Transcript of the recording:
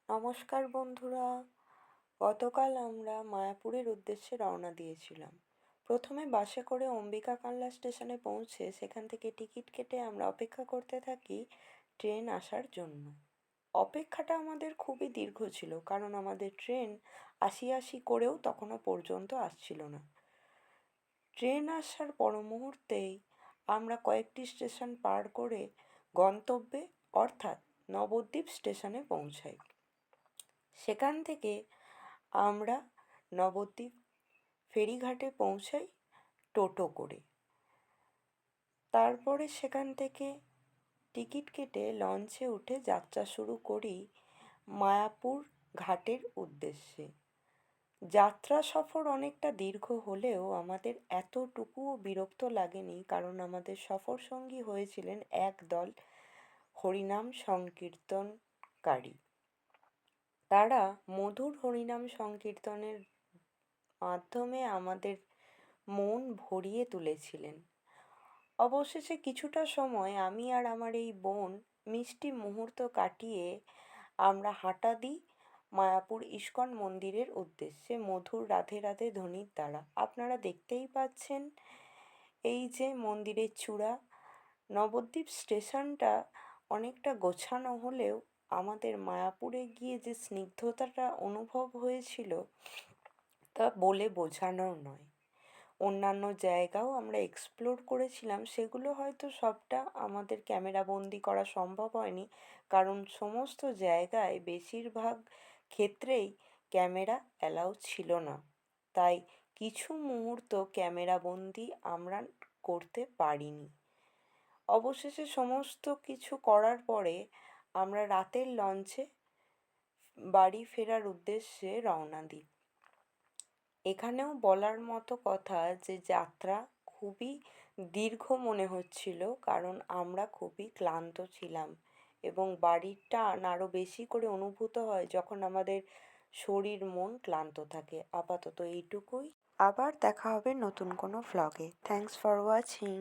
নমস্কার বন্ধুরা। গতকাল আমরা মায়াপুরের উদ্দেশ্যে রওনা দিয়েছিলাম। প্রথমে বাসে করে অম্বিকা কানলা স্টেশনে পৌঁছে সেখান থেকে টিকিট কেটে আমরা অপেক্ষা করতে থাকি ট্রেন আসার জন্য। অপেক্ষাটা আমাদের খুবই দীর্ঘ ছিল, কারণ আমাদের ট্রেন আসি আসি করেও তখনও পর্যন্ত আসছিল না। ট্রেন আসার পর মুহূর্তেই আমরা কয়েকটি স্টেশন পার করে গন্তব্যে অর্থাৎ নবদ্বীপ স্টেশনে পৌঁছাই। সেখান থেকে আমরা নবদ্বীপ ফেরিঘাটে পৌঁছাই টোটো করে। তারপরে সেখান থেকে টিকিট কেটে লঞ্চে উঠে যাত্রা শুরু করি মায়াপুর ঘাটের উদ্দেশ্যে। যাত্রা সফর অনেকটা দীর্ঘ হলেও আমাদের এতটুকুও বিরক্ত লাগেনি, কারণ আমাদের সফর সঙ্গী হয়েছিলেন একদল হরিনাম সংকীর্তনকারী। তারা মধুর হরিনাম সংকীর্তনের মাধ্যমে আমাদের মন ভরিয়ে তুলেছিলেন। অবশেষে কিছুটা সময় আমি আর আমার এই বোন মিষ্টি মুহূর্ত কাটিয়ে আমরা হাঁটা দিই মায়াপুর ইস্কন মন্দিরের উদ্দেশ্যে মধুর রাধে রাধে ধ্বনির দ্বারা। আপনারা দেখতেই পাচ্ছেন এই যে মন্দিরের চূড়া। নবদ্বীপ স্টেশনটা অনেকটা গোছানো হলেও আমাদের মায়াপুরে গিয়ে যে স্নিগ্ধতাটা অনুভব হয়েছিল তা বলে বোঝানোর নয়। অন্যান্য জায়গাও আমরা এক্সপ্লোর করেছিলাম, সেগুলো হয়তো সবটা আমাদের ক্যামেরাবন্দি করা সম্ভব হয়নি, কারণ সমস্ত জায়গায় বেশিরভাগ ক্ষেত্রেই ক্যামেরা অ্যালাউ ছিল না। তাই কিছু মুহূর্ত ক্যামেরাবন্দি আমরা করতে পারিনি। অবশেষে সমস্ত কিছু করার পরে আমরা রাতের লঞ্চে বাড়ি ফেরার উদ্দেশ্যে রওনা দিই। এখানেও বলার মতো কথা যে যাত্রা খুবই দীর্ঘ মনে হচ্ছিল, কারণ আমরা খুবই ক্লান্ত ছিলাম এবং বাড়ির টান আরও বেশি করে অনুভূত হয় যখন আমাদের শরীর মন ক্লান্ত থাকে। আপাতত এইটুকুই। আবার দেখা হবে নতুন কোনো ভ্লগে। Thanks for watching.